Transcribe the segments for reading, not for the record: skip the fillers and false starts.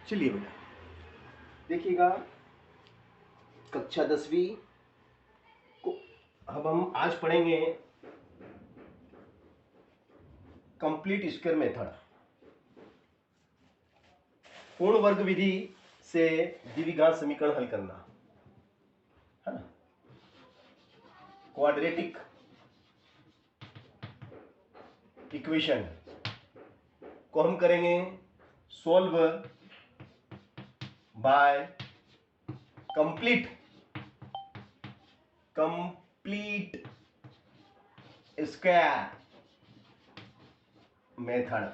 चलिए बेटा देखिएगा, कक्षा 10वीं को अब हम आज पढ़ेंगे कंप्लीट स्क्वायर मेथड। पूर्ण वर्ग विधि से द्विघात समीकरण हल करना है ना। क्वाड्रेटिक इक्वेशन को हम करेंगे solve by complete square method.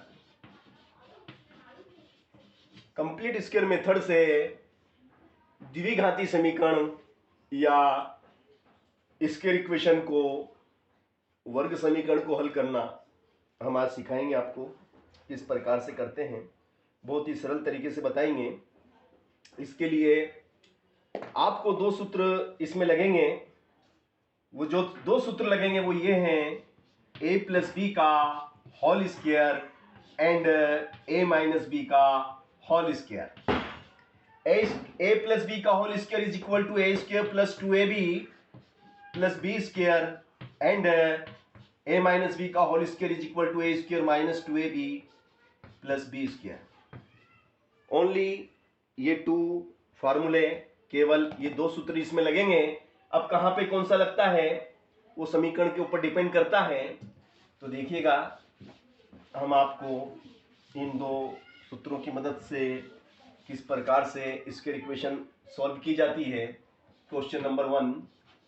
Complete square method से द्विघाती समीकरण या स्क्वायर इक्वेशन को, वर्ग समीकरण को हल करना हम आज सिखाएंगे आपको। किस प्रकार से करते हैं बहुत ही सरल तरीके से बताएंगे। इसके लिए आपको दो सूत्र इसमें लगेंगे। वो जो दो सूत्र लगेंगे वो ये हैं, a प्लस बी का whole square and a minus b का whole square. a plus b का whole square is equal to a square plus 2ab plus b square and a minus b का whole square is equal to a square minus 2ab plus b square. Only ये two फार्मूले, केवल ये दो सूत्र इसमें लगेंगे। अब कहां पे कौन सा लगता है वो समीकरण के ऊपर डिपेंड करता है। तो देखिएगा, हम आपको इन दो सूत्रों की मदद से किस प्रकार से स्क्वायर इक्वेशन सॉल्व की जाती है। Question number 1,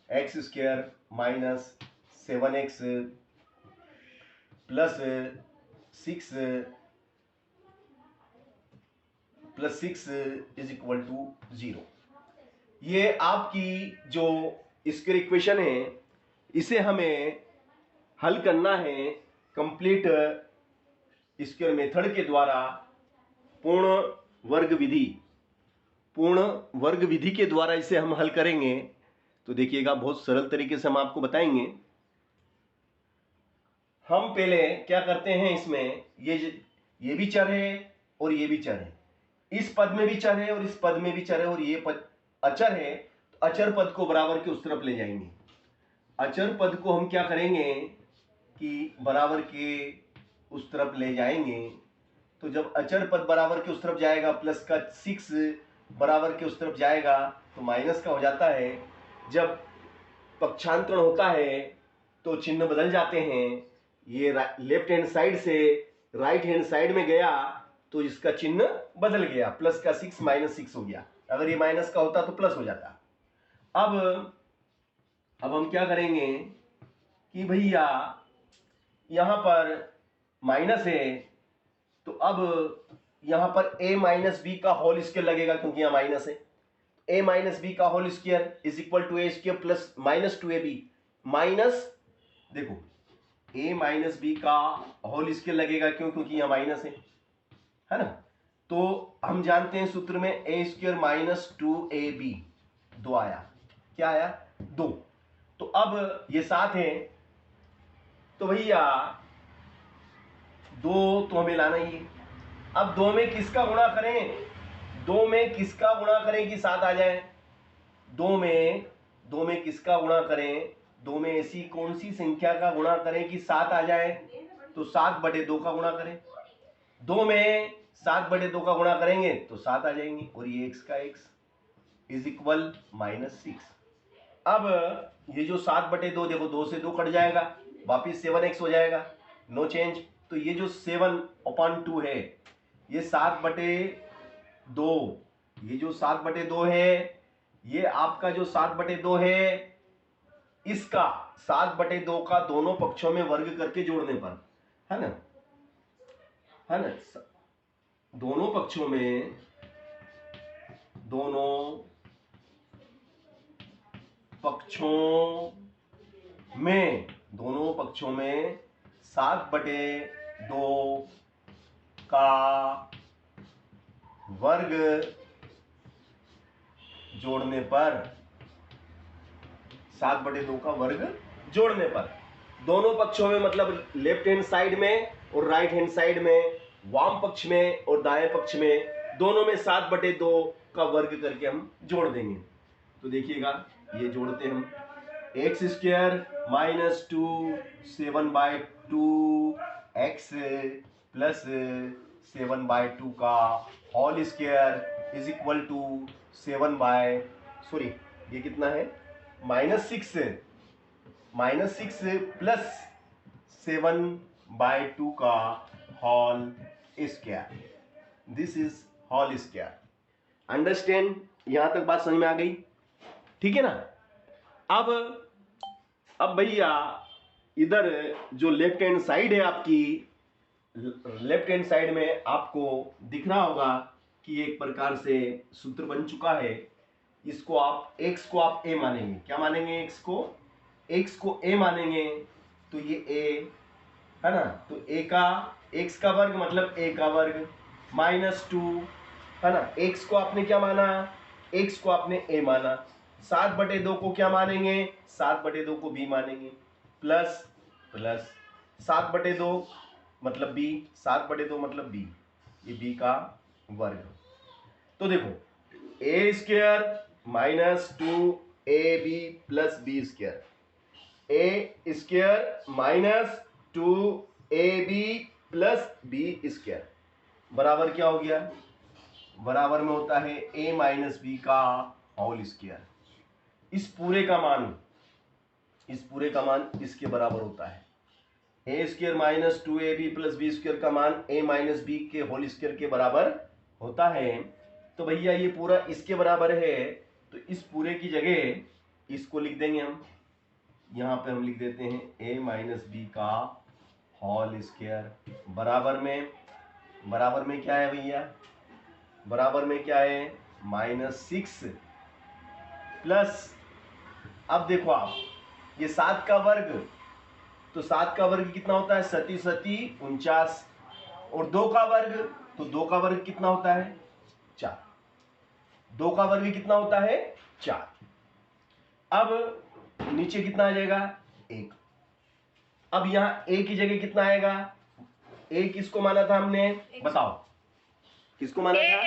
x square minus 7x plus 6 is equal to 0। ये आपकी जो स्क्वायर इक्वेशन है इसे हमें हल करना है कंप्लीट स्क्वायर मेथड के द्वारा, पूर्ण वर्ग विधि के द्वारा इसे हम हल करेंगे। तो देखिएगा, बहुत सरल तरीके से हम आपको बताएंगे। हम पहले क्या करते हैं, इसमें ये भी चर है और ये भी चर है, इस पद में भी चर है और इस पद में भी चर है, और ये पद अचर है। तो अचर पद को बराबर के उस तरफ ले जाएंगे। अचर पद को हम क्या करेंगे कि बराबर के उस तरफ ले जाएंगे। तो जब अचर पद बराबर के उस तरफ जाएगा, प्लस का 6 बराबर के उस तरफ जाएगा तो माइनस का हो जाता है। जब पक्षांतरण होता है तो चिन्ह बदल जाते हैं। ये लेफ्ट हैंड साइड से राइट हैंड साइड में गया तो इसका चिन्ह बदल गया, प्लस का 6 माइनस 6 हो गया। अगर ये माइनस का होता तो प्लस हो जाता। अब हम क्या करेंगे कि भैया यहां पर माइनस है, तो अब यहां पर a माइनस बी का होल स्क्वायर लगेगा, क्योंकि यहां माइनस है। a माइनस बी का whole square is equal to a square plus minus 2ab minus, देखो a माइनस बी का होल स्क्वायर लगेगा, क्योंकि यहां माइनस है ना। तो हम जानते हैं सूत्र में a स्क्वायर माइनस 2ab 2 आया। क्या आया? 2। तो अब ये 7 है, तो भैया 2 तो हमें लाना ही है। अब 2 में किसका गुणा करें? 2 में किसका गुणा करें कि 7 आ जाए? 2 में किसका गुणा करें? 2 में ऐसी कौन सी संख्या का गुणा करें कि 7 आ जाए? तो 7/2 का गुणा करें। 2 में 7/2 का गुणा करेंगे तो 7 आ जाएंगे, और ये x का x इज इक्वल -6। अब ये जो 7/2, देखो 2 से 2 कट जाएगा, वापिस 7x हो जाएगा, नो चेंज। तो ये जो 7/2 है, ये 7/2, ये जो 7/2 है, ये आपका जो 7/2 है, इसका 7/2 का दोनों पक्षों में वर्ग करके जोड़ने पर, है ना, दोनों पक्षों में 7/2 का वर्ग जोड़ने पर, 7/2 का वर्ग जोड़ने पर दोनों पक्षों में, मतलब लेफ्ट हैंड साइड में और राइट हैंड साइड में, वाम पक्ष में और दाएं पक्ष में, दोनों में 7/2 का वर्ग करके हम जोड़ देंगे। तो देखिएगा ये जोड़ते हम, x square minus 2 7/2 x plus 7/2 का whole square is equal to 7 ये कितना है -6 प्लस 7/2 का whole square. This is whole square. Understand? यहां तक बात समझ में आ गई? ठीक है ना। अब भैया इधर जो लेफ्ट हैंड साइड है आपकी, लेफ्ट हैंड साइड में आपको दिख रहा होगा कि एक प्रकार से सूत्र बन चुका है। इसको आप x को आप a मानेंगे। क्या मानेंगे? x को a मानेंगे तो ये a है ना। तो a का x का वर्ग मतलब a का वर्ग -2 है ना। x को आपने क्या माना? x को आपने a माना। 7/2 को क्या मानेंगे? 7/2 को b मानेंगे। प्लस 7/2 मतलब b, 7/2 मतलब b, ये b का वर्ग। तो देखो a square -2ab plus b square, a square -2ab plus b square बराबर क्या हो गया? बराबर में होता है a माइनस बी का होल स्क्वायर। इस पूरे का मान इसके बराबर होता है। A square -2ab plus b square का मान a माइनस बी के होल स्क्वायर के बराबर होता है। तो भैया ये पूरा इसके बराबर है, तो इस पूरे की जगह इसको लिख देंगे हम। यहाँ पे हम लिख देते हैं a माइनस बी का होल स्क्वायर बराबर में क्या है भैया? बराबर में क्या है? -6 प्लस, अब देखो आप ये 7 का वर्ग, तो 7 का वर्ग कितना होता है? 7 49। और 2 का वर्ग, तो 2 का वर्ग कितना होता है? 4। 2 का वर्ग कितना होता है? 4। अब नीचे कितना आ जाएगा? 1। अब यहां a की जगह कितना आएगा? a किसको माना था हमने? बताओ किसको माना था?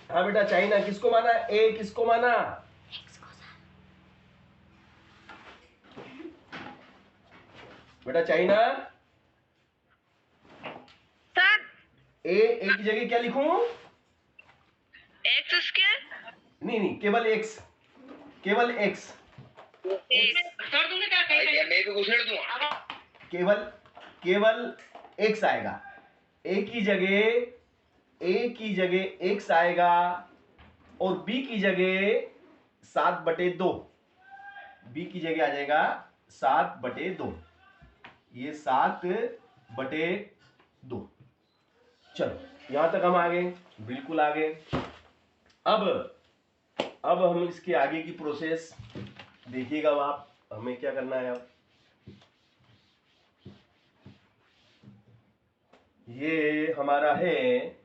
हाँ बेटा चाइना, किसको माना? a किसको माना? बेटा चाइना, ए की जगह क्या लिखूं? X square? नहीं, केवल एक्स। सर तुमने क्या कहा? मैं भी घुसेड़ दूंगा। केवल एक्स आएगा। ए की जगह एक्स आएगा और बी की जगह 7/2। बी की जगह आ जाएगा 7/2। ये 7/2। चलो यहां तक हम आ गए, बिल्कुल आ गए। अब हम इसके आगे की प्रोसेस देखिएगा। आप हमें क्या करना है? अब ये हमारा है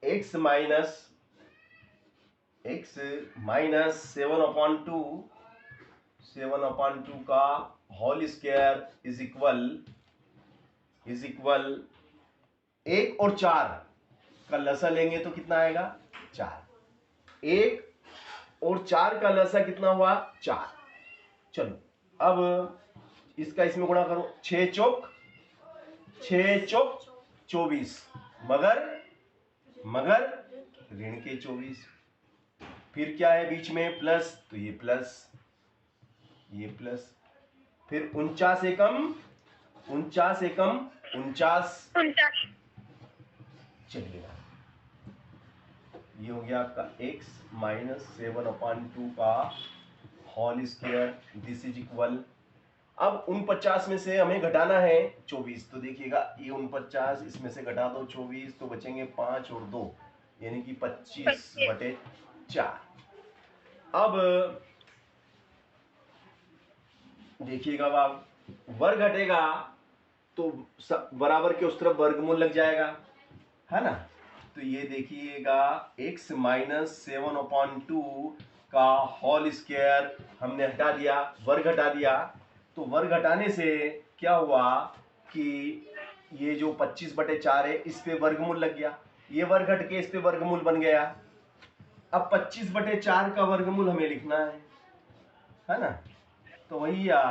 x माइनस 7/2 का होल स्क्वायर इज इक्वल 1 और 4 का लसा लेंगे तो कितना आएगा? 4। 1 और 4 का लसा कितना हुआ? 4। चलो अब इसका इसमें गुणा करो। 6 चौक 24, मगर ऋण के 24। फिर क्या है बीच में? प्लस, तो ये प्लस। फिर 49 एकम 49। चलिएगा ये हो गया आपका x -7/2 का whole square. This is equal, अब 49 में से हमें घटाना है 24। तो देखिएगा ये 49 इसमें से घटा दो 24, तो बचेंगे 5 और 2 यानी कि 25/4। अब देखिएगा आप वर्ग घटेगा तो बराबर के उस तरफ वर्गमूल लग जाएगा, है ना। तो ये देखिएगा x -7/2 का होल स्क्वायर हमने हटा दिया, वर्ग हटा दिया। तो वर्ग हटाने से क्या हुआ कि ये जो 25/4 है इस पे वर्गमूल लग गया, ये वर्ग हट के इस पे वर्गमूल बन गया। अब 25/4 का वर्गमूल हमें लिखना है ना। तो भैया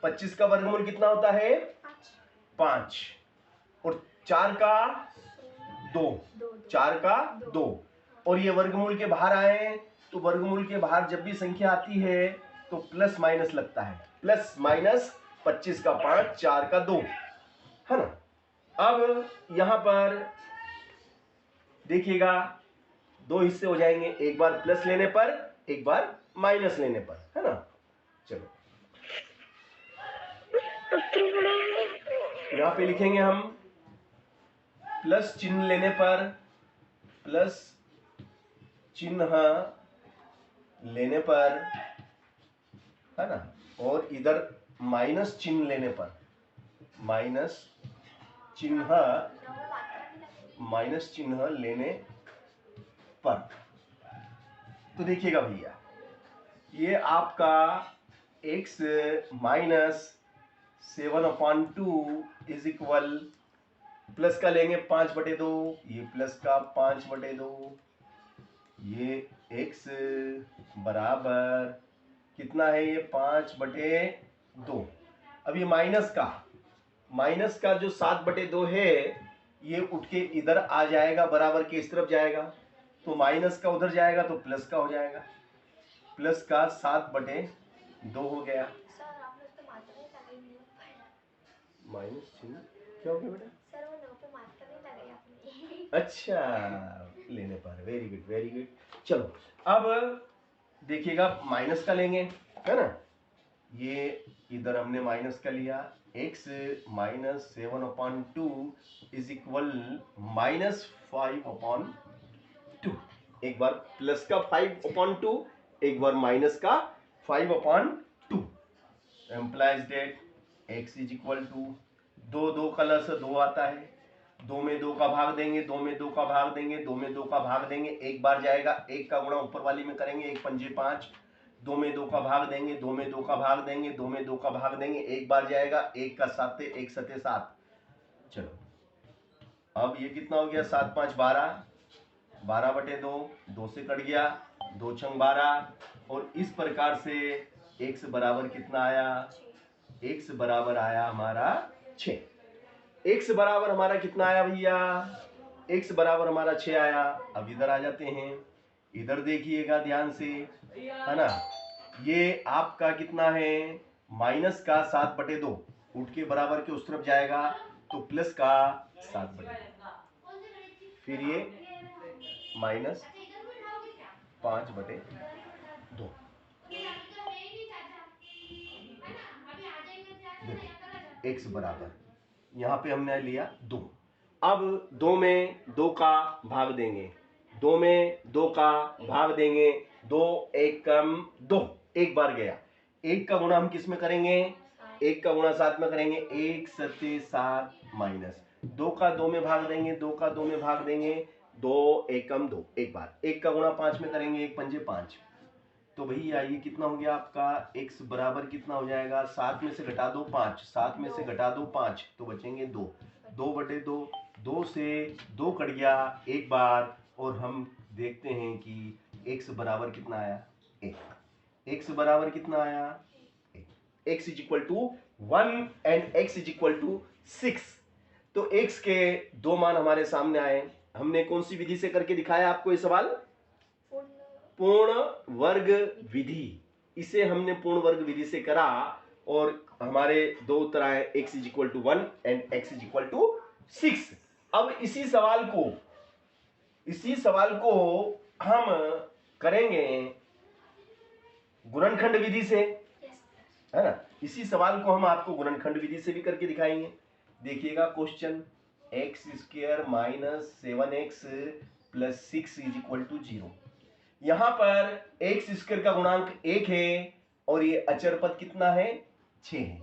25 का वर्गमूल कितना होता है? 5 और 4 का 2, 4 का 2 और ये वर्गमूल के बाहर आए तो वर्गमूल के बाहर जब भी संख्या आती है तो प्लस माइनस लगता है, प्लस माइनस 25 का 5, 4 का 2, है ना। अब यहां पर देखिएगा दो हिस्से हो जाएंगे, एक बार प्लस लेने पर एक बार माइनस लेने पर, है ना। चलो यहां पे लिखेंगे हम प्लस चिन्ह लेने पर, प्लस चिन्ह लेने पर, है ना, और इधर माइनस चिन्ह लेने पर, माइनस चिन्ह लेने पर। तो देखिएगा भैया ये आपका x minus 7/2 is equal, plus का लेंगे 5/2, ये प्लस का 5/2, ये x बराबर कितना है? ये 5/2। अब ये माइनस का जो 7/2 है ये उठ के इधर आ जाएगा, बराबर के इस तरफ जाएगा, तो माइनस का उधर जाएगा तो प्लस का हो जाएगा, प्लस का 7/2 हो गया। माइनस चिन्ह क्या हो गया बेटा? सर वो 9 पे मार्कर नहीं लगाई आपने। अच्छा, लेने पर, वेरी गुड वेरी गुड। चलो अब देखिएगा माइनस का लेंगे, है ना, ये इधर हमने माइनस का लिया, x minus 7/2 is equal minus 5/2। एक बार प्लस का 5/2, एक बार माइनस का 5/2, implies that x is equal to 2 कलर से 2 आता है, 2 में 2 का भाग देंगे, 2 में 2 का भाग देंगे, 2 में 2 का भाग देंगे, एक बार जाएगा, एक का गुणा ऊपर वाली में करेंगे, 1 पंजे 5, 2 में 2 का भाग देंगे, 2 में 2 का भाग देंगे, 2 में 2 का भाग देंगे, एक बार जाएगा, 1 का 7, 1 7 7। चलो अब ये कितना हो गया? 7 5 12, 12/2, 2 से कट गया, 2 छंग 12, और इस प्रकार से x बराबर कितना आया? x बराबर आया हमारा 6। x बराबर हमारा कितना आया भैया? x बराबर हमारा 6 आया। अब इधर आ जाते हैं, इधर देखिएगा ध्यान से, है ना, ये आपका कितना है? माइनस का 7/2 उठ के बराबर के उस तरफ जाएगा तो प्लस का 7/2, फिर ये माइनस 5/2। x बराबर यहाँ पे हमने लिया 2। अब 2 में 2 का भाग देंगे, 2 में 2 का भाग देंगे, 2 1 कम 2, एक बार गया, 1 का गुणा हम किस में करेंगे? 1 का गुणा 7 में करेंगे, 1 7 7 माइनस 2 का 2 में भाग देंगे, 2 का 2 में भाग देंगे, 2 1 कम 2, एक बार, 1 का गुणा 5 में करेंगे, 1 पंजे 5। तो भैया ये कितना हो गया आपका? x बराबर कितना हो जाएगा? 7 में से घटा दो 5, 7 में से घटा दो 5, तो बचेंगे 2, 2/2, 2 से 2 कट गया एक बार, और हम देखते हैं कि x बराबर कितना आया? 1। x बराबर कितना आया? 1। x is equal to 1 and x is equal to 6। तो x के दो मान हमारे सामने आए। हमने कौन सी विधि से करके दिखाया आपको ये सवाल? पूर्ण वर्ग विधि। इसे हमने पूर्ण वर्ग विधि से करा और हमारे दो उत्तर आए, x is equal to 1 and x is equal to 6। अब इसी सवाल को हम करेंगे गुणनखंड विधि से, है ना। इसी सवाल को हम आपको गुणनखंड विधि से भी करके दिखाएंगे। देखिएगा question, x² minus 7x plus 6 is equal to 0। यहां पर x² का गुणांक 1 है और ये अचर पद कितना है? 6 है।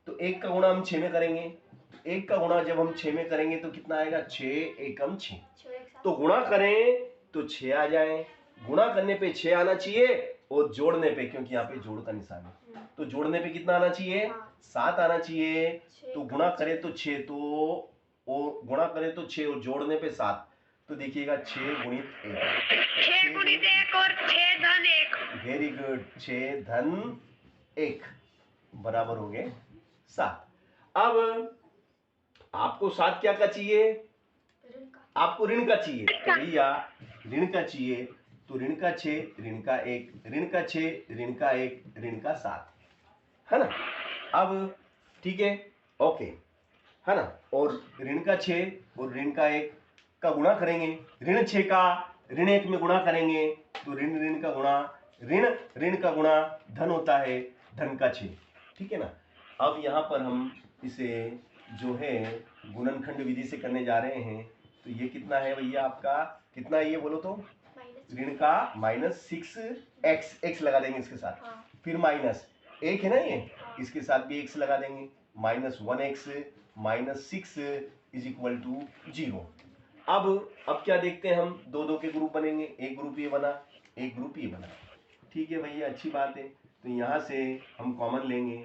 तो 1 का गुणा हम 6 में करेंगे, 1 का गुणा जब हम 6 में करेंगे तो कितना आएगा? 6 एकम 6। तो गुणा करें तो 6 आ जाए, गुणा करने पे 6 आना चाहिए, और जोड़ने पे, क्योंकि यहाँ पे जोड़ का निशान है, तो जोड़ने पे कितना आना चाहिए? 7 आना चाहिए। तो गुणा करें तो 6, तो और गुणा करें तो 6 और जोड़ने पे 7, तो देखिएगा 6 गुणित 1, 6 गुणित 1 और 6 धन 1। वेरी गुड, 6 धन 1 बराबर हो गए 7। अब आपको 7 क्या का चाहिए? आपको ऋण का चाहिए, तो भैया ऋण का चाहिए, तो ऋण का 6, ऋण का 1, ऋण का 6, ऋण का 1, ऋण का 7, है ना? अब ठीक है, ओके, है ना? और ऋण का 6 और ऋण का 1 का गुणा करेंगे, ऋण 6 का ऋण 1 में गुणा करेंगे, तो ऋण ऋण का गुणा, ऋण ऋण का गुणा धन होता है, धन का 6, ठीक है ना? अब यहाँ पर हम इसे जो है गुणनखंड विधि से करने जा रहे हैं, तो ये कितना है भैया आपका? कितना है ये बोलो तो? ऋण का -6x, x लगा देंगे इसके साथ, फिर माइनस 1 है ना, ये इसके साथ भी x लगा देंगे, -1x -6 इज इक्वल टू 0। अब क्या देखते हैं हम? दो के ग्रुप बनेंगे, एक ग्रुप ये बना, एक ग्रुप ये बना, ठीक है भैया, अच्छी बात है। तो यहाँ से हम कॉमन लेंगे,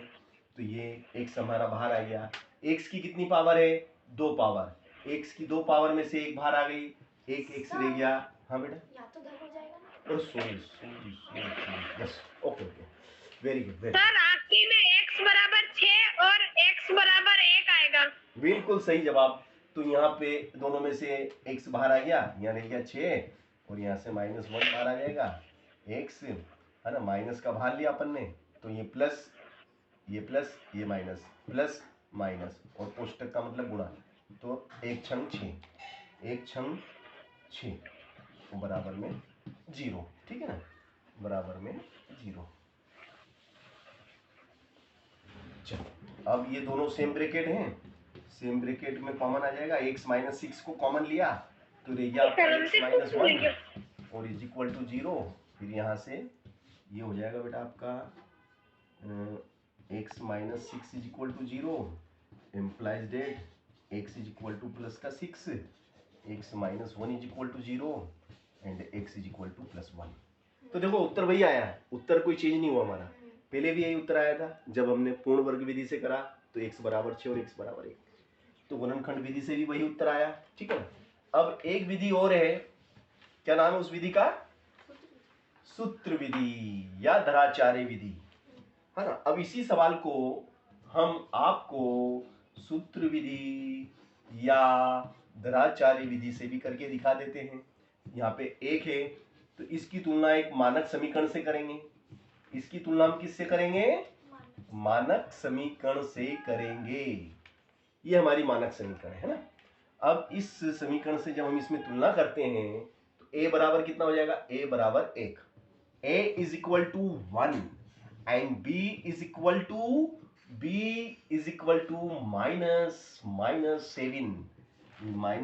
तो ये x हमारा बाहर आ गया। x की कितनी पावर है? 2 पावर, x की 2 पावर में से 1 बाहर आ गई, एक x रह गया। हाँ बेटा, या तो धन हो जाएगा ना। और sorry, yes, okay, very good, very sir आखिरी में x बराबर 6 और x बराबर 1 आएगा। बिल्कुल सही जवाब। तो यहाँ पे दोनों में से x बाहर आ गया, यहाँ रह गया 6 और यहाँ से -1 बाहर आ जाएगा, x है ना, माइनस का बाहर लिया अपन ने, तो ये प्लस, ये माइनस, प्लस माइनस, और कोष्टक का मतलब गुणा, तो 1 छंग 6, 1 छंग 6 बराबर में 0, ठीक है ना, बराबर में 0। चलो अब ये दोनों सेम ब्रैकेट हैं, सेम ब्रैकेट में कॉमन आ जाएगा, x -6 को कॉमन लिया तो रह गया आपका x -1 और इज इक्वल टू 0। फिर यहाँ से ये हो जाएगा बेटा आपका x -6 is equal to 0, implies that x is equal to plus का 6, x -1 is equal to 0 and x is equal to +1। तो देखो उत्तर वही आया है, उत्तर कोई चेंज नहीं हुआ हमारा, पहले भी यही उत्तर आया था जब हमने पूर्ण वर्ग विधि से करा, तो x बराबर 6 और x बराबर 1, तो गुणनखंड विधि से भी वही उत्तर आया, ठीक है। अब एक विधि और है, क्या नाम है उस विधि का? सूत्र विधि या धराचार्य विधि, है ना। अब इसी सवाल को हम आपको सूत्र विधि या धराचार्य विधि से भी करके दिखा देते हैं। यहाँ पे एक है, तो इसकी तुलना एक मानक समीकरण से करेंगे। इसकी तुलना हम किससे करेंगे? मानक समीकरण से करेंगे। ये हमारी मानक समीकरण है ना। अब इस समीकरण से जब हम इसमें तुलना करते हैं तो a बराबर कितना हो जाएगा? a बराबर 1, a is equal to 1 and b is equal to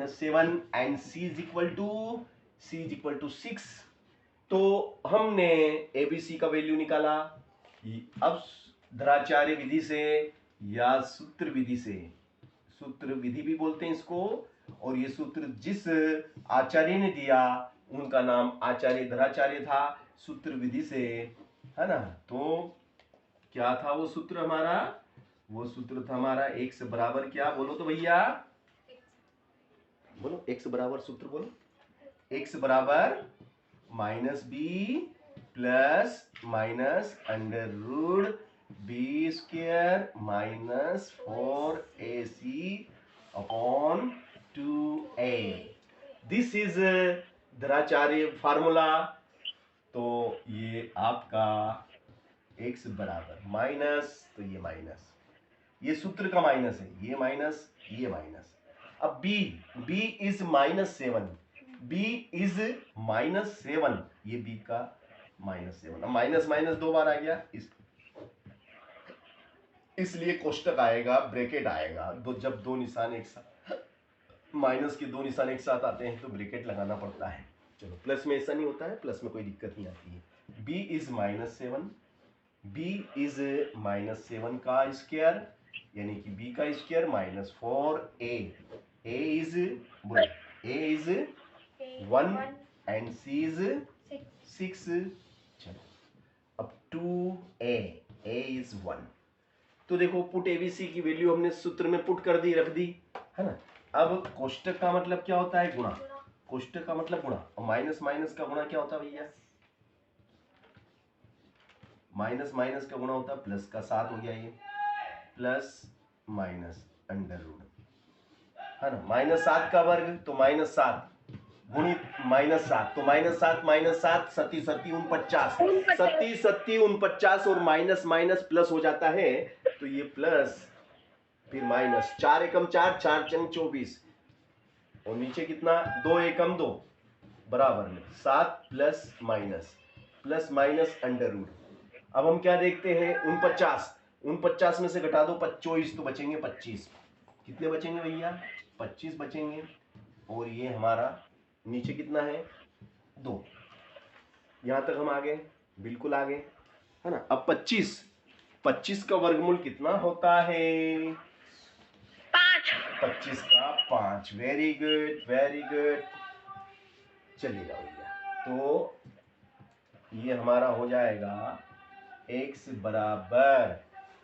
-7 and c is equal to 6। तो हमने एबीसी का वैल्यू निकाला। अब धराचार्य विधि से या सूत्र विधि से, सूत्र विधि भी बोलते हैं इसको, और ये सूत्र जिस आचार्य ने दिया उनका नाम आचार्य धराचार्य था, सूत्र विधि से, है ना। तो क्या था वो सूत्र हमारा? वो सूत्र था हमारा x बराबर क्या, बोलो तो भैया, बोलो x बराबर सूत्र बोलो, x बराबर -b plus minus √ b square -4ac upon 2a। This is Dharacharya formula. तो ये आपका x बराबर माइनस, तो ये माइनस, ये सूत्र का माइनस है, ये माइनस, ये माइनस। अब b इज -7, b इज -7, ये b का -7, अब माइनस माइनस 2 बार आ गया, इसलिए कोष्टक आएगा, ब्रैकेट आएगा। जब दो निशान एक साथ, माइनस के दो निशान एक साथ आते हैं तो ब्रैकेट लगाना पड़ता है। चलो प्लस में ऐसा नहीं होता है, प्लस में कोई दिक्कत नहीं आती है। b इज -7, b इज -7 का स्क्वायर यानी कि b का square -4a, a is 1 and c is 6। चलो अब 2a, a इज 1। तो देखो पुट एबीसी की वैल्यू हमने सूत्र में पुट कर दी, रख दी, है ना। अब कोष्टक का मतलब क्या होता है? गुणा। कोष्टक का मतलब गुणा, और माइनस माइनस का गुणा क्या होता है भैया? माइनस माइनस का गुणा होता है प्लस का। 7 हो गया ये, प्लस माइनस अंडर रूट, है ना। -7 का वर्ग तो -7 गुणित -7, तो -7 सती सती 49, सती सती 49 और माइनस माइनस प्लस हो जाता है, तो ये प्लस फिर माइनस। 4 एकम 4, 4 चंग 24, और नीचे कितना? 2 एकम 2 बराबर में 7 प्लस माइनस अंडर रूट। अब हम क्या देखते हैं? 49 में से घटा दो 24, तो बचेंगे 25। कितने बचेंगे भैया? 25 बचेंगे। और ये हमारा नीचे कितना है? 2। यहां तक हम आ गए, बिल्कुल आ गए, है ना। अब 25 का वर्गमूल कितना होता है? 5। 25 का 5। Very good, very good. चलिएगा भैया, तो ये हमारा हो जाएगा x बराबर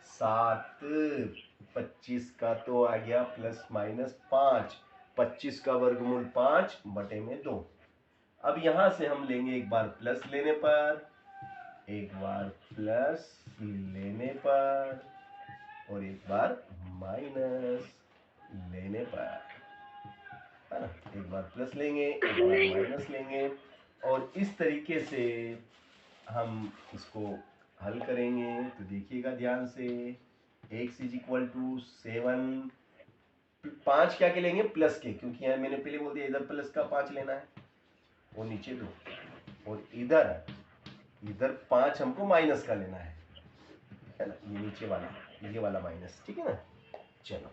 7, 25 का तो आ गया ±5, 25 का वर्गमूल 5 बटे में 2। अब यहां से हम लेंगे एक बार प्लस लेने पर, एक बार प्लस लेने पर, और एक बार माइनस लेने पर, है ना। एक बार प्लस लेंगे, एक बार माइनस लेंगे, और इस तरीके से हम इसको हल करेंगे। तो देखिएगा ध्यान से, x = 7, 5 क्या के लेंगे? प्लस के, क्योंकि यहाँ मैंने पहले बोल दिया इधर प्लस का 5 लेना है, और नीचे 2, और इधर 5 हमको माइनस का लेना है ना। ये नीचे वाला, ये वाला माइनस, ठीक है ना। चलो,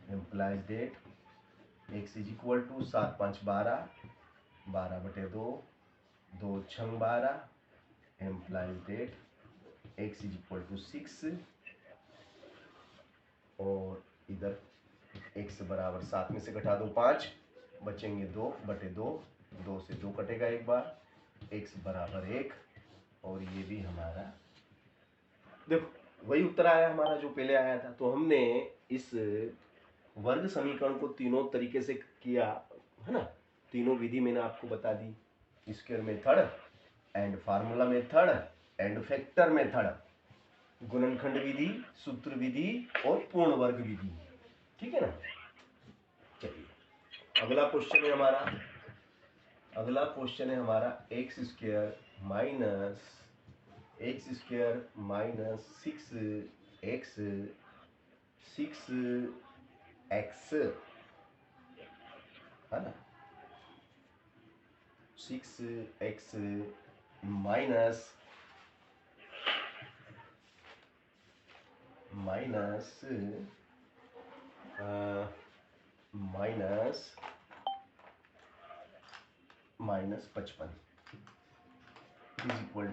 एम्प्लाइज डेट x = 7 5 12, 12 बटे 2, 2 छंग 12, एम्प्लाइज डेट x = 6, और इधर x बराबर 7 में से घटा दो 5, बचेंगे 2 बटे 2, 2 से 2 कटेगा एक बार, x बराबर 1, और ये भी हमारा देखो वही उत्तर आया हमारा जो पहले आया था। तो हमने इस वर्ग समीकरण को तीनों तरीके से किया, है ना। तीनों विधि मैंने आपको बता दी, square method and formula method and factor method, गुणनखंड विधि, सूत्र विधि और पूर्ण वर्ग विधि, ठीक है ना। चलिए, अगला क्वेश्चन है हमारा, x स्क्वायर माइनस 6x, है ना। 6x minus -55 = 0।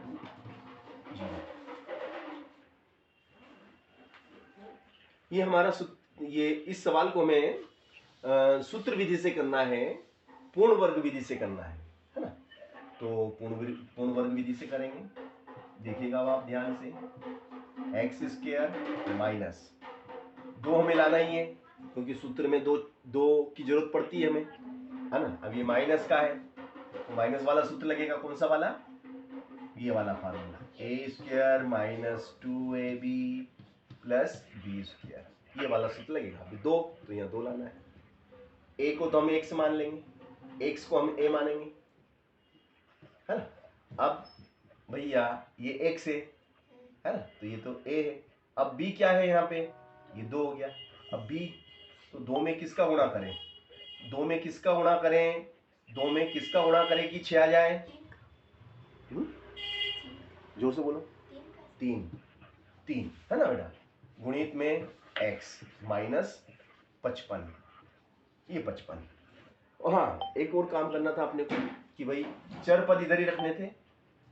ये हमारा ये इस सवाल को हमें सूत्र विधि से करना है, पूर्ण वर्ग विधि से करना है ना। तो पूर्ण वर्ग विधि से करेंगे, देखिएगा आप ध्यान से। x स्क्वायर माइनस 2 हमें लाना ही है, क्योंकि सूत्र में दो की जरूरत पड़ती है हमें, है ना। अब ये माइनस का है, तो माइनस वाला सूत्र लगेगा, कौन सा वाला? ये वाला formula, a square minus 2ab plus b square, ये वाला सूत्र लगेगा। अभी 2, तो यहाँ 2 लाना है। a को तो हम x मान लेंगे, x को हम a मानेंगे, है ना। अब भैया ये x है ना, तो ये तो a है। अब b क्या है यहाँ पे? ये 2 हो गया। अब b, तो 2 में किसका गुणा करें? 2 में किसका गुणा करें? 2 में किसका गुणा करें कि 6 आ जाए? जोर से बोलो। 3 है ना बेटा, गुणित में x माइनस 55, ये 55। हाँ, एक और काम करना था अपने को कि भाई चर पद इधर ही रखने थे,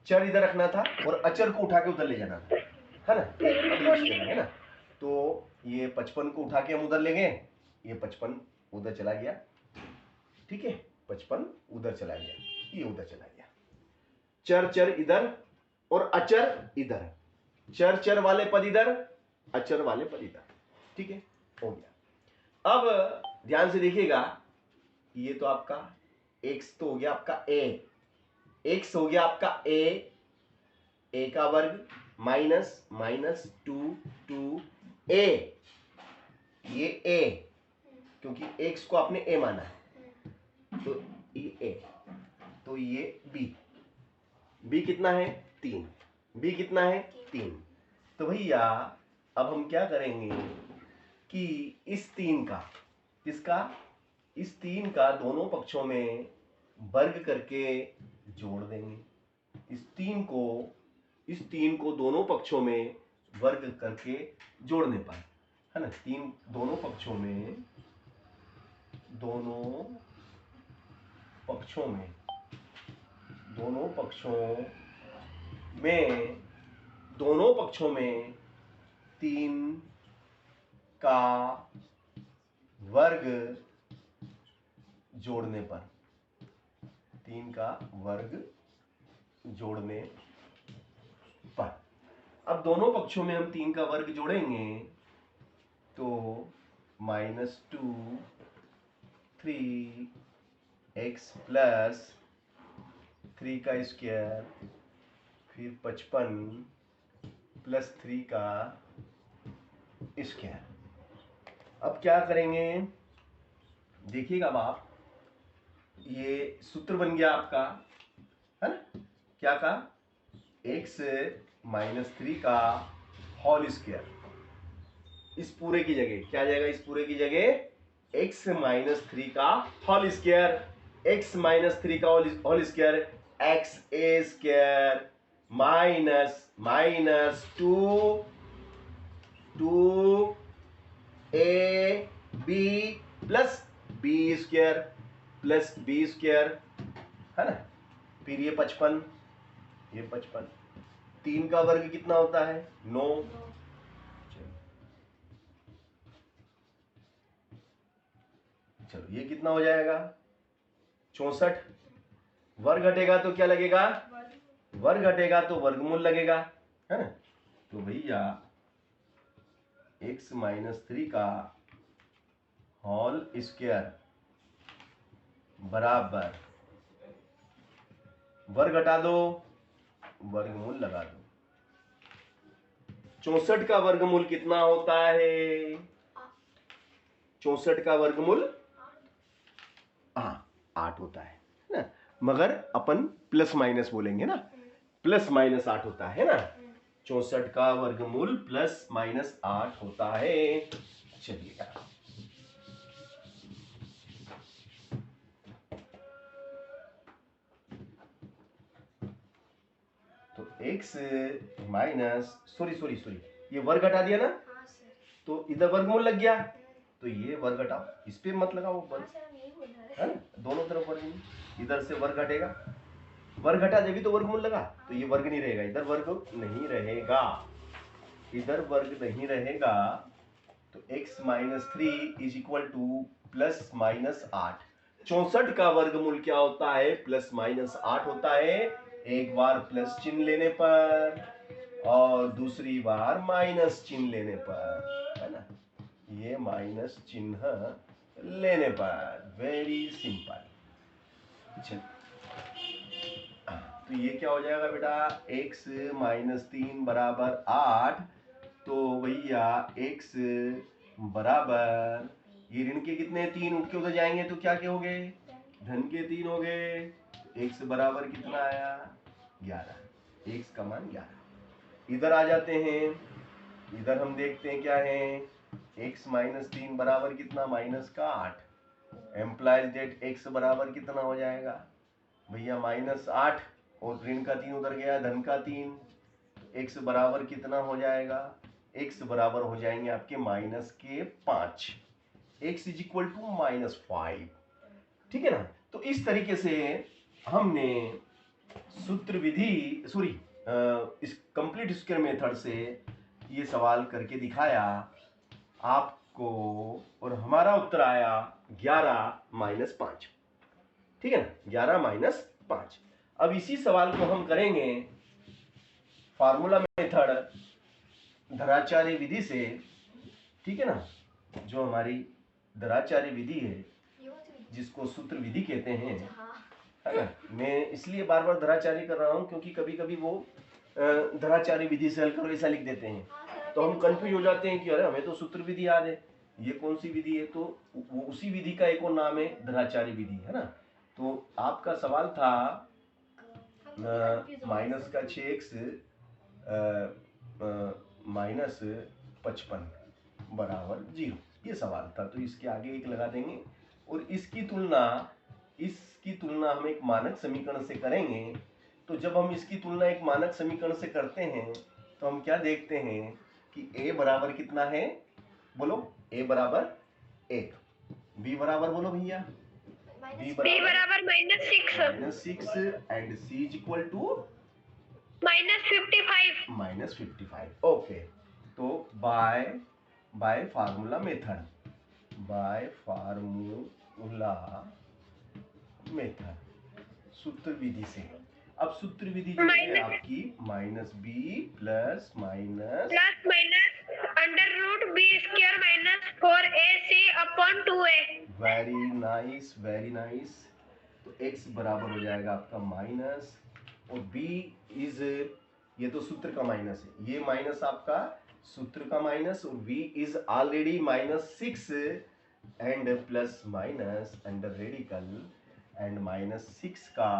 चर इधर रखना था और अचर को उठा के उधर ले जाना था, है ना। है ना। तो ये 55 को उठा के हम उधर ले गए, ये 55 उधर चला गया, ठीक है, 55 उधर चला गया, ये उधर चला गया। चर चर इधर और अचर इधर, चर चर वाले पद इधर, अचर वाले पद इधर। ठीक है, हो गया। अब ध्यान से देखिएगा, ये तो आपका x तो हो गया आपका a, x हो गया आपका a का वर्ग माइनस माइनस 2 a, ये a क्योंकि x को आपने a माना है, तो ये a, तो ये b कितना है 3, b कितना है 3। तो भैया अब हम क्या करेंगे कि इस 3 का, किसका, इस 3 का दोनों पक्षों में वर्ग करके जोड़ देंगे। इस 3 को दोनों पक्षों में वर्ग करके जोड़ने पर, है ना, दोनों पक्षों में तीन का वर्ग जोड़ने पर, 3 का वर्ग जोड़ने पर, अब दोनों पक्षों में हम 3 का वर्ग जोड़ेंगे तो -2 3x प्लस 3 का स्क्वायर, फिर 55 प्लस 3 का स्क्वायर। अब क्या करेंगे, देखिएगा आप, ये सूत्र बन गया आपका, है ना, क्या का, x माइनस 3 का होल स्क्वायर। इस पूरे की जगह क्या जाएगा, इस पूरे की जगह x माइनस 3 का होल स्क्वायर, x माइनस 3 का whole square, x a square minus minus 2 a b plus b square plus b square, है ना, फिर ये 55, ये 55, 3 का वर्ग कितना होता है 9। चलो ये कितना हो जाएगा 64, वर्ग घटेगा तो क्या लगेगा, वर्ग घटेगा तो वर्गमूल लगेगा, है ना। तो भैया x माइनस 3 का होल स्क्वायर बराबर वर्ग घटा दो, वर्गमूल लगा दो। 64 का वर्गमूल कितना होता है, 64 का वर्गमूल 8 होता है ना, मगर अपन प्लस माइनस बोलेंगे ना, प्लस माइनस 8 होता है ना, 64 का वर्गमूल प्लस माइनस 8 होता है। चलिए तो x माइनस सॉरी ये वर्ग हटा दिया ना, हाँ सर। तो इधर वर्गमूल लग गया, तो ये वर्ग हटाओ, इस पे मत लगाओ वर्ग, हाँ सर, यही बोल रहा है है। ना, दोनों तरफ वर्गमूल, इधर से वर्ग घटेगा, वर्ग घटा जब भी तो वर्गमूल लगा, तो ये वर्ग नहीं रहेगा, इधर वर्ग नहीं रहेगा, इधर वर्ग नहीं रहेगा, तो x minus 3 is equal to plus minus 8। 64 का वर्गमूल क्या होता है, प्लस माइनस 8 होता है, एक बार प्लस चिन्ह लेने पर और दूसरी बार माइनस चिन्ह लेने पर, है ना, ये माइनस चिन्ह लेने पर, वेरी सिंपल। तो ये क्या हो जाएगा बेटा, x माइनस 3 बराबर 8, तो भैया x बराबर, ये ऋण के कितने 3 उठ के उधर जाएंगे तो क्या हो गए, धन के 3 हो गए, x बराबर कितना आया 11, x का मान 11। इधर आ जाते हैं, इधर हम देखते हैं क्या है, x माइनस 3 बराबर कितना, माइनस का 8, एम्प्लाइज डेट x बराबर कितना हो जाएगा भैया माइनस 8, और ऋण का 3 उधर गया, धन का 3, x बराबर कितना हो जाएगा, x बराबर हो जाएंगे आपके माइनस के 5, x इज इक्वल टू -5, ठीक है ना। तो इस तरीके से हमने सूत्र विधि इस कंप्लीट स्क्वायर मेथड से ये सवाल करके दिखाया आपको, और हमारा उत्तर आया 11 - 5, ठीक है ना, 11 - 5। अब इसी सवाल को हम करेंगे फार्मूला मेथड दराचार्य विधि से, ठीक है ना। जो हमारी दराचार्य विधि है जिसको सूत्र विधि कहते हैं, है ना। मैं इसलिए बार बार दराचार्य कर रहा हूँ क्योंकि कभी कभी वो दराचार्य विधि से हल करो ऐसा लिख देते हैं, तो हम कंफ्यूज हो जाते हैं कि अरे हमें तो सूत्र विधि याद है, ये कौन सी विधि है। तो वो उसी विधि का एक और नाम है दराचार्य विधि, है ना। तो आपका सवाल था माइनस का 6x माइनस 55 बराबर 0, ये सवाल था। तो इसके आगे एक लगा देंगे और इसकी तुलना हम एक मानक समीकरण से करेंगे। तो जब हम इसकी तुलना एक मानक समीकरण से करते हैं तो हम क्या देखते हैं कि a बराबर कितना है, बोलो। a बराबर 1, b बराबर बोलो भैया, b बराबर -6 and c is equal to -55। Okay. तो बाय फार्मूला मेथड, सूत्र विधि से। अब सूत्र विधि जो है आपकी -b plus minus √b² -4ac/2a। Very nice. तो x बराबर हो जाएगा आपका माइनस और b इज, ये तो सूत्र का माइनस है, ये माइनस आपका सूत्र का माइनस, और v is already -6 and plus minus under radical and -6 का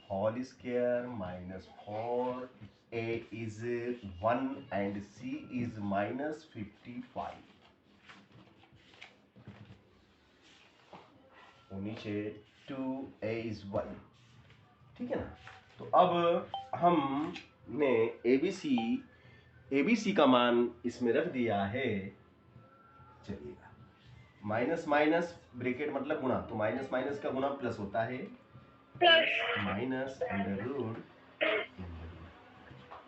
whole square -4, a is 1 and c is -55 और नीचे 2a इज 1, ठीक है ना। तो अब हमने ABC का मान इसमें रख दिया है। चलिएगा, माइनस माइनस ब्रैकेट मतलब गुणा, तो माइनस माइनस का गुणा प्लस होता है, माइनस अंडर रूट।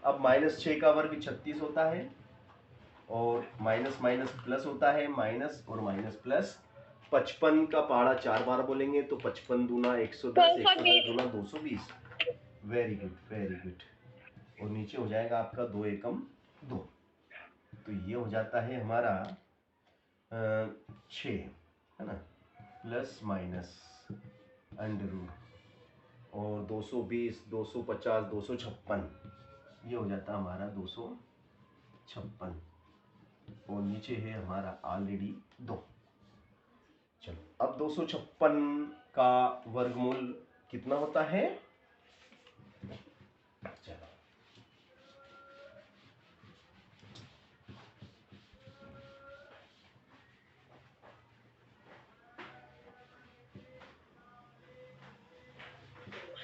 अब -6 का वर्ग 36 होता है और माइनस माइनस प्लस होता है, माइनस और माइनस प्लस। 55 का पहाड़ा 4 बार बोलेंगे तो 55 दूना 110, 110 दूना 220। Very good. और नीचे हो जाएगा आपका 2 एकम 2। तो ये हो जाता है हमारा 6, है ना, प्लस माइनस अंडर रूट और 220, 250, 256, ये हो जाता है हमारा 256 और नीचे है हमारा ऑलरेडी 2। चलो, अब 256 का वर्गमूल कितना होता है, चलो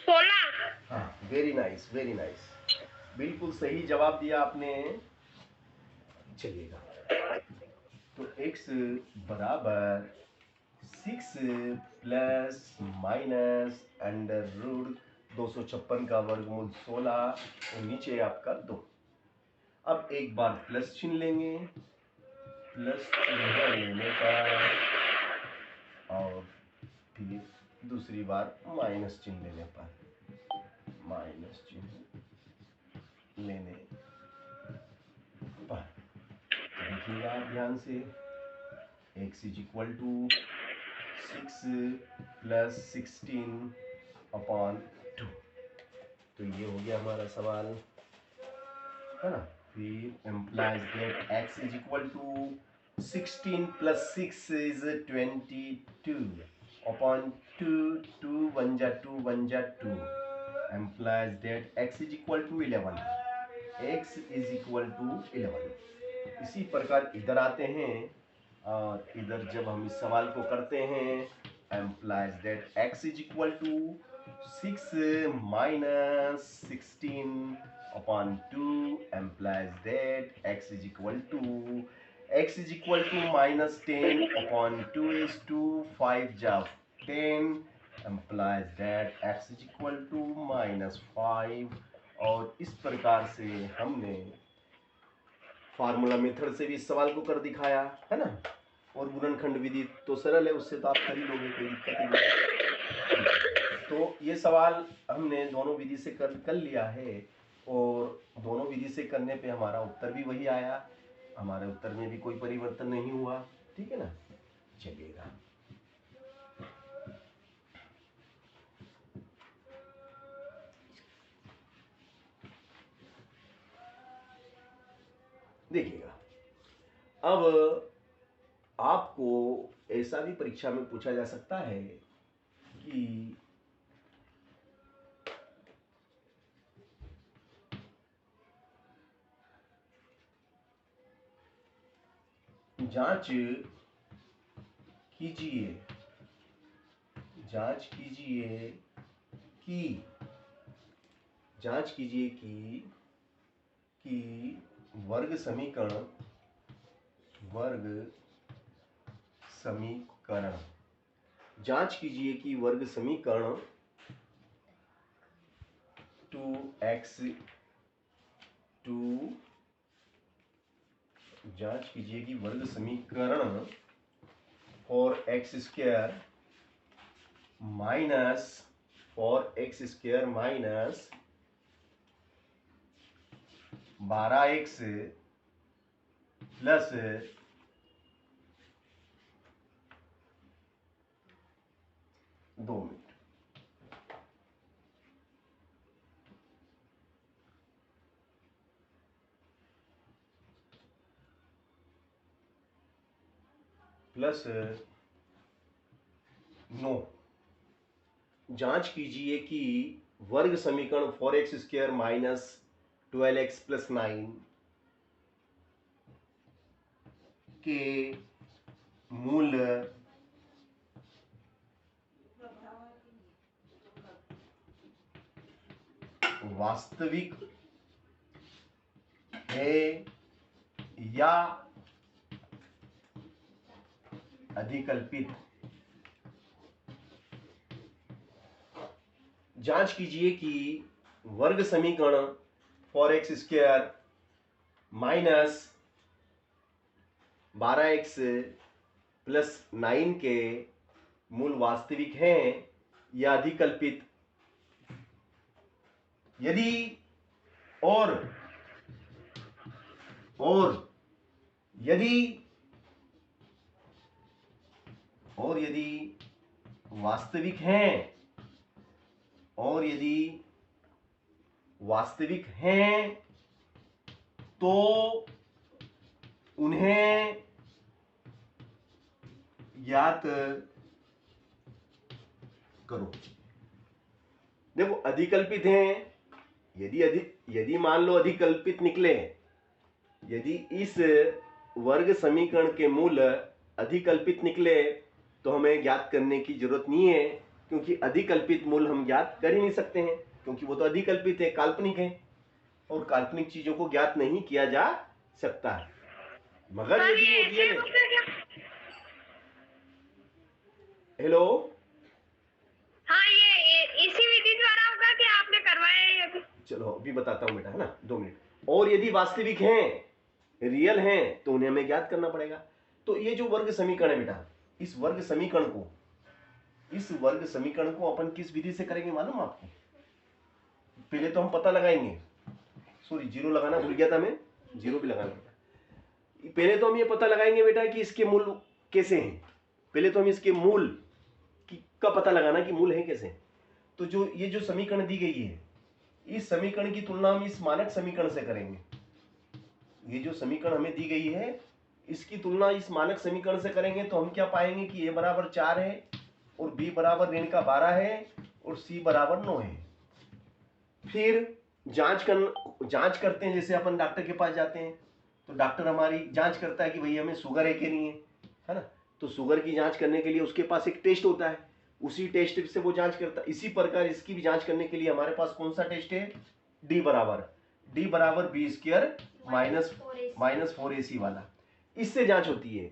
16। हाँ, वेरी नाइस, बिल्कुल सही जवाब दिया आपने। चलिएगा, तो x बराबर 6 प्लस माइनस अंडर रूट 256 का वर्गमूल 16 और नीचे आपका 2। अब एक बार प्लस चिन्ह लेंगे, प्लस चिन्ह लेने पर और फिर दूसरी बार माइनस चिन्ह लेने पर, माइनस चिन्ह लेने पर देखिएगा आप ध्यान से, x is equal to 6 plus 16/2। तो ये हो गया हमारा सवाल, है ना। फिर implies that x is equal to 16 plus 6 is 22/2, 2 1 जा 2 1 जा 2, implies that x is equal to 11, x is equal to 11। इसी प्रकार इधर आते हैं और इधर जब हम इस सवाल को करते हैं, implies that x is equal to 6 minus 16/2, implies that x is equal to -10/2 is 2, 5 जा 10, implies that x is equal to -5। और इस प्रकार से हमने फार्मूला मेथड से भी इस सवाल को कर दिखाया, है ना। और गुणनखंड विधि तो सरल है, उससे तो आप कर ही लोगे, कोई दिक्कत नहीं। तो ये सवाल हमने दोनों विधि से कर लिया है और दोनों विधि से करने पे हमारा उत्तर भी वही आया, हमारे उत्तर में भी कोई परिवर्तन नहीं हुआ। ठीक है ना, चलिएगा। देखिएगा, अब आपको ऐसा भी परीक्षा में पूछा जा सकता है कि जांच कीजिए कि वर्ग समीकरण जांच कीजिए कि वर्ग समीकरण 2x जांच कीजिए कि वर्ग समीकरण 4x square minus 12x plus 2 minute plus 9 जांच कीजिए कि वर्ग समीकरण 4x square minus 12x plus 9 के मूल वास्तविक है या अधिकल्पित। जांच कीजिए कि वर्ग समीकरण 4x square minus 12x plus 9 के मूल वास्तविक हैं या अधिकल्पित। यदि यदि वास्तविक हैं तो उन्हें ज्ञात करो। देखो, अधिकल्पित हैं, यदि मान लो अधिकल्पित निकले, यदि इस वर्ग समीकरण के मूल अधिकल्पित निकले तो हमें ज्ञात करने की जरूरत नहीं है, क्योंकि अधिकल्पित मूल हम ज्ञात कर ही नहीं सकते हैं, क्योंकि वो तो अधिकल्पित है, काल्पनिक है और काल्पनिक चीजों को ज्ञात नहीं किया जा सकता है। मगर यदि वो रियल है। हेलो, हाँ, ये इसी विधि द्वारा होगा कि आपने करवाया है अभी? चलो अभी बताता हूं बेटा, है ना, 2 मिनट। और यदि वास्तविक हैं, रियल हैं, तो उन्हें हमें ज्ञात करना पड़ेगा। तो ये जो वर्ग समीकरण है बेटा, इस वर्ग समीकरण को अपन किस विधि से करेंगे मालूम आपको? पहले तो हम पता लगाएंगे, सॉरी जीरो लगाना भूल गया था मैं, जीरो भी लगाना बेटा। पहले तो हम ये पता लगाएंगे बेटा कि इसके मूल कैसे हैं। पहले तो हम इसके मूल का पता लगाना कि मूल है कैसे। तो जो ये जो समीकरण दी गई है, इस समीकरण की तुलना हम इस मानक समीकरण से करेंगे। ये जो समीकरण हमें दी गई है, इसकी तुलना इस मानक समीकरण से करेंगे तो हम क्या पाएंगे कि a बराबर 4 है और b बराबर ऋण का 12 है और c बराबर 9 है। फिर जांच करते हैं, जैसे अपन डॉक्टर के पास जाते हैं तो डॉक्टर हमारी जांच करता है कि भाई हमें शुगर है कि नहीं है ना। तो शुगर की जांच करने के लिए उसके पास एक टेस्ट होता है, उसी टेस्ट से वो जांच करता है। इसी प्रकार इसकी भी जांच करने के लिए हमारे पास कौन सा टेस्ट है? d बराबर b स्क्वायर माइनस 4ac वाला, इससे जांच होती है।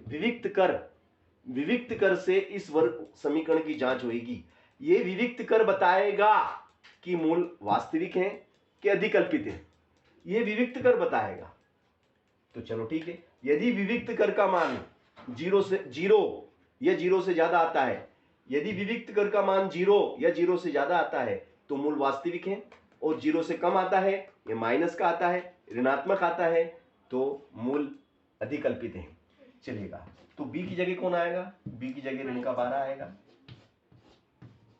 विविक्त कर से इस वर्ग समीकरण की जांच होगी। ये विविक्त कर बताएगा कि मूल वास्तविक हैं कि अधिकल्पित हैं, ये विविक्त कर बताएगा। तो चलो ठीक है, यदि विविक्त कर का मान 0 या 0 से ज्यादा आता है यदि विविक्त कर का मान 0 या 0 से ज्यादा आता है तो मूल वास्तविक है, और 0 से कम आता है या माइनस का आता है, ऋणात्मक आता है तो मूल अधिकल्पित है। चलेगा, तो b की जगह कौन आएगा? b की जगह ऋण का 12 आएगा,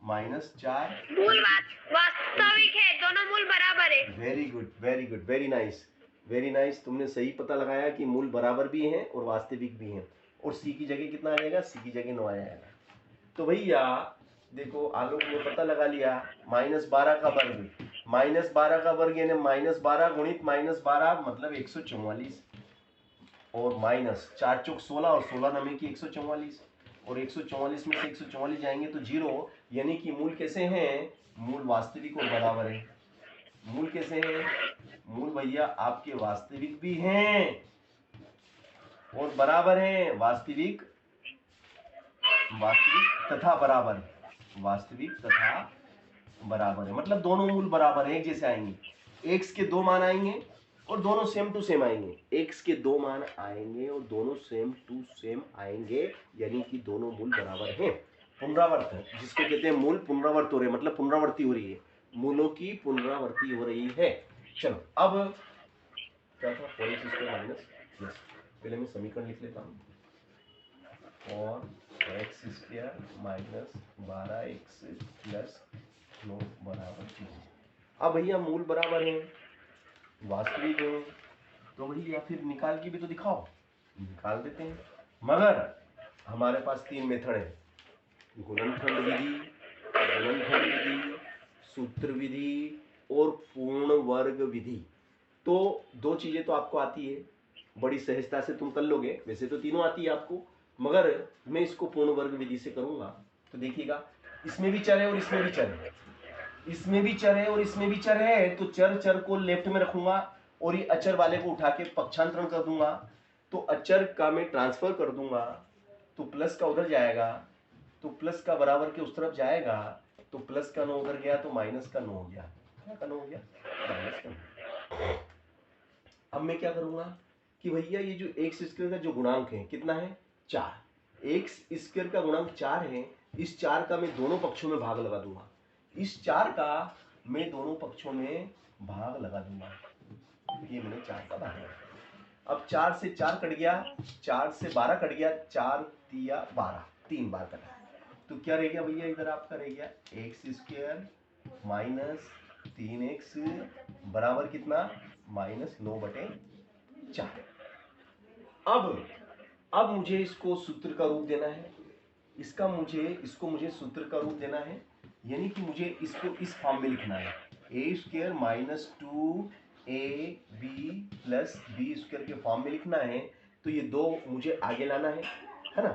-4। मूल वास्तविक है, दोनों मूल बराबर है। Very good, very good, very nice, very nice. तुमने सही पता लगाया कि मूल बराबर भी हैं और वास्तविक भी हैं। और c की जगह कितना आ जाएगा? c की जगह 9 आ जाएगा। तो भैया देखो, आलोक ने पता लगा लिया -12 का वर्ग, -12 का वर्ग यानी -12 गुणित -12 मतलब 144, और -4 चौक 16 और 16 नमे की 144, और 144 में से 144 जाएंगे तो 0, यानी कि मूल कैसे हैं? मूल वास्तविक और बराबर है। मूल कैसे हैं? मूल भैया आपके वास्तविक भी हैं और बराबर हैं। वास्तविक तथा बराबर, वास्तविक तथा बराबर है, मतलब दोनों मूल बराबर हैं, एक जैसे आएंगे। x के 2 मान आएंगे और दोनों सेम टू सेम आएंगे। x के 2 मान आएंगे और दोनों सेम टू सेम आएंगे, यानी कि दोनों मूल बराबर हैं। पुनरावर्त, जिसको कहते हैं मूल पुनरावर्त हो रहे, मतलब पुनरावृत्ति हो रही है, मूलों की पुनरावृत्ति हो रही है। चलो अब क्या था? 4x² माइनस, यस, पहले मैं समीकरण लिख लेता हूँ, और x² माइनस 12x प्लस 9 बराबर 0। अब भैया मूल बराबर हैं, वास्तविक हैं, तो भैया फिर निकाल के भी तो दिखाओ। निकाल देते हैं, मगर हमारे पास 3 मेथड है, गुणनखंड विधि, सूत्र विधि और पूर्ण वर्ग विधि। तो 2 चीजें तो आपको आती है, बड़ी सहजता से तुम कर लोगे, वैसे तो तीनों आती है आपको, मगर मैं इसको पूर्ण वर्ग विधि से करूंगा। तो देखिएगा, इसमें भी चर है और इसमें भी चर है, इसमें भी चर है और इसमें भी चर है, तो चर को लेफ्ट में रखूंगा और ये अचर वाले को उठा के पक्षांतरण कर दूंगा, तो अचर का मैं ट्रांसफर कर दूंगा, तो प्लस का उधर जाएगा, तो प्लस का बराबर के उस तरफ जाएगा, तो प्लस का 9 उधर गया तो माइनस का 9 हो गया। क्या का 9 हो गया? माइनस का 9। अब मैं क्या करूंगा कि भैया ये जो x² का जो गुणांक है कितना है? 4। x² का गुणांक 4 है, इस 4 का मैं दोनों पक्षों में भाग लगा दूंगा, इस 4 का मैं दोनों पक्षों में भाग लगा दूंगा, ये मैंने 4 का भाग लगा। अब 4 से 4 कट गया, 4 से 12 कट गया, 4 तिया 12, 3 बार कटा, तो क्या रह गया भैया? इधर आपका रह गया x² माइनस 3x बराबर कितना? -9/4। अब मुझे इसको सूत्र का रूप देना है, इसको मुझे सूत्र का रूप देना है, यानी कि मुझे इसको इस फॉर्म में लिखना है, a² minus 2ab plus b² के फॉर्म में लिखना है। तो ये 2 मुझे आगे लाना है ना।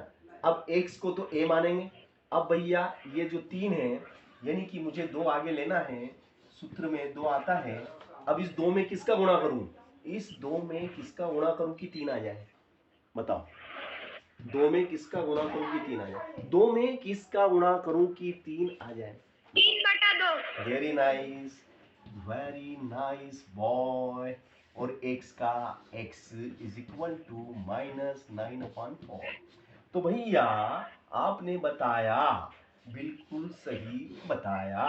अब x को तो a मानेंगे, अब भैया ये जो 3 है, यानी कि मुझे 2 आगे लेना है, सूत्र में 2 आता है। अब इस 2 में किसका गुणा करूं? इस 2 में किसका गुणा करूं कि 3 आ जाए? बताओ, 2 में किसका गुणा करूं कि 3 आ जाए? 2 में किसका गुणा करूं कि 3 आ जाए? 3/2। Very nice, very nice boy. और x का x इज इक्वल टू -9/4। तो भैया आपने बताया, बिल्कुल सही बताया,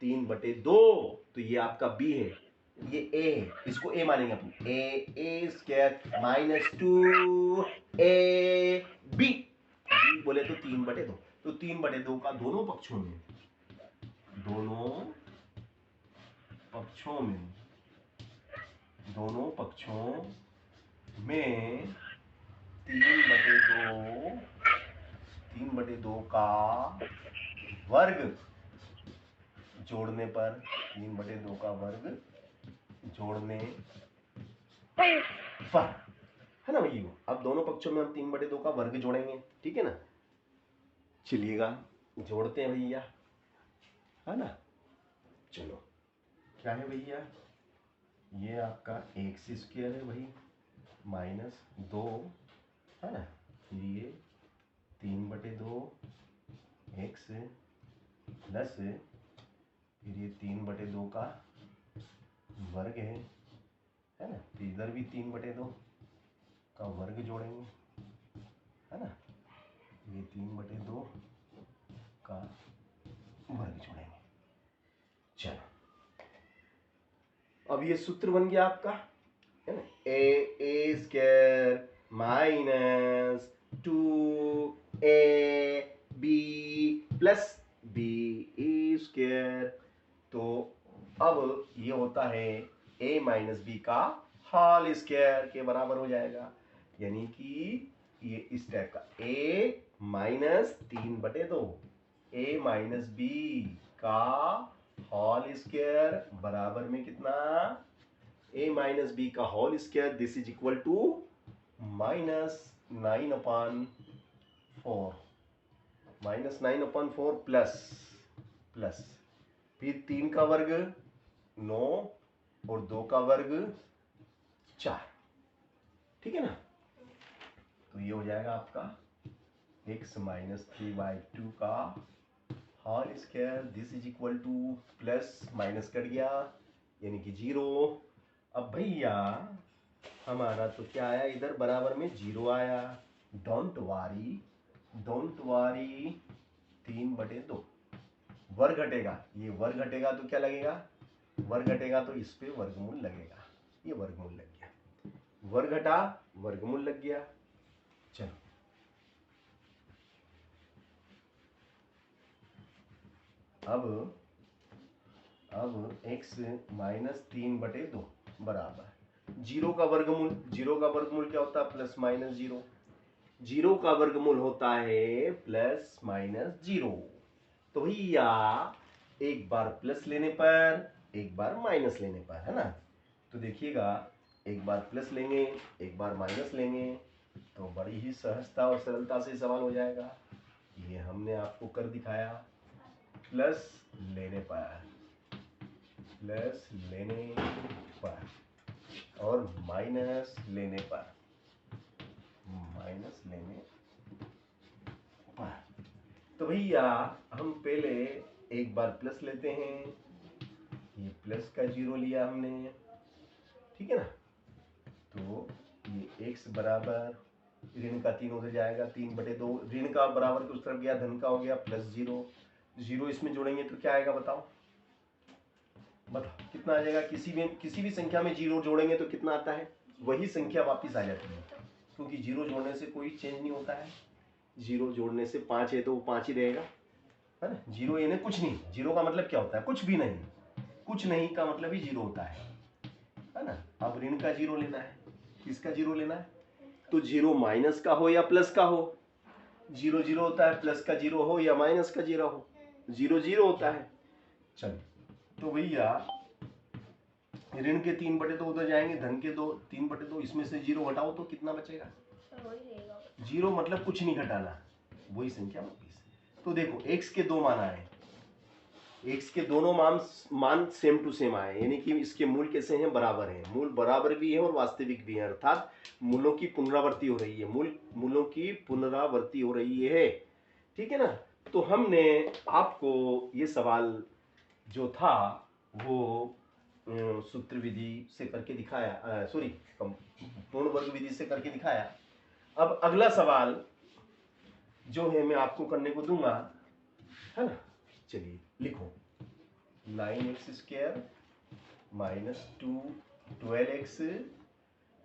3/2। तो ये आपका b है, ये a है, इसको a मानेंगे अपन, a² माइनस 2ab, b बोले तो 3/2, तो 3/2 का दोनों पक्षों में 3/2 का वर्ग जोड़ने पर, 3/2 का वर्ग जोड़ने पर, है ना भैया। अब दोनों पक्षों में हम 3/2 का वर्ग जोड़ेंगे, ठीक है ना। चलिएगा जोड़ते हैं भैया, है ना। चलो, क्या है भैया? ये आपका x² है भाई, -2, है ना, फिर ये 3/2 x प्लस फिर ये 3/2 का वर्ग है ना, फिर इधर भी 3/2 का वर्ग जोड़ेंगे, है ना, ये 3/2 ये सूत्र बन गया आपका, है ना, a square minus 2ab plus b square. तो अब ये होता है a माइनस बी का होल स्क्वायर के बराबर हो जाएगा, यानी कि ये इस टाइप का a minus 3/2 a minus b का होल स्क्वायर बराबर में कितना, a माइनस बी का whole square, this is equal to -9/4 -9/4 plus फिर 3 का वर्ग 9 और 2 का वर्ग 4, ठीक है ना। तो ये हो जाएगा आपका x माइनस 3/2 का whole square, this is equal to plus minus cut गया यानी कि 0। अब भैया हमारा तो क्या आया, इधर बराबर में 0 आया। डोंट वारी 3/2 वर्ग घटेगा, ये वर्ग घटेगा तो क्या लगेगा, वर्ग घटेगा तो इस पे वर्गमूल लगेगा, ये वर्गमूल लग गया, वर्ग घटा वर्गमूल लग गया। चलो अब x माइनस 3/2 बराबर 0 का वर्गमूल, 0 का वर्गमूल क्या होता है, प्लस माइनस 0, 0 का वर्गमूल होता है प्लस माइनस 0। तो भैया एक बार प्लस लेने पर एक बार माइनस लेने पर, है ना, तो देखिएगा एक बार प्लस लेंगे एक बार माइनस लेंगे तो बड़ी ही सहजता और सरलता से सवाल हो जाएगा। ये हमने आपको कर दिखाया, प्लस लेने पर और माइनस लेने पर तो भैया हम पहले एक बार प्लस लेते हैं, ये प्लस का 0 लिया हमने, ठीक है ना। तो ये x बराबर ऋण का 3 उधर जाएगा, 3/2 ऋण का बराबर के उस तरफ गया, धन का हो गया प्लस 0, 0 इसमें जोड़ेंगे तो क्या आएगा बताओ कितना आ जाएगा। किसी भी संख्या में 0 जोड़ेंगे तो कितना आता है, वही संख्या वापस आ जाती है, क्योंकि 0 जोड़ने से कोई चेंज नहीं होता है। 0 जोड़ने से 5 है तो वो 5 ही रहेगा, है ना। 0 यानी कुछ नहीं, 0 का मतलब क्या होता है, कुछ भी नहीं, कुछ नहीं का मतलब ही 0 होता है ना। अब ऋण का 0 लेना है, किसका 0 लेना है, तो 0 माइनस का हो या प्लस का हो, 0 0 होता है, प्लस का 0 हो या माइनस का 0 हो, 0 0 होता है। चलिए तो भैया ऋण के 3/2 उधर जाएंगे, धन के 3/2, इसमें से 0 घटाओ तो कितना बचेगा, 0 मतलब कुछ नहीं घटाना, वही संख्या वापिस। तो देखो x के 2 मान आए, x के दोनों मान सेम टू सेम आए, यानी कि इसके मूल कैसे हैं, बराबर हैं, मूल बराबर भी है और वास्तविक भी है, अर्थात मूलों की पुनरावृत्ति हो रही है, मूलों की पुनरावृत्ति हो रही है, ठीक है ना। तो हमने आपको ये सवाल जो था वो सूत्र विधि से करके दिखाया, सॉरी पूर्ण वर्ग विधि से करके दिखाया। अब अगला सवाल जो है मैं आपको करने को दूंगा, है ना। चलिए लिखो 9x² माइनस 12x, है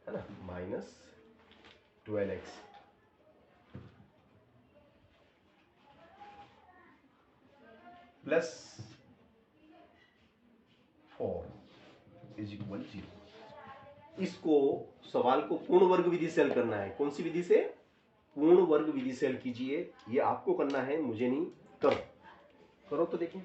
ना, minus 12x plus 4 is equal 0। इसको सवाल को पूर्ण वर्ग विधि से हल करना है। कौन सी विधि से, पूर्ण वर्ग विधि से हल कीजिए, ये आपको करना है, मुझे नहीं, करो तो देखें।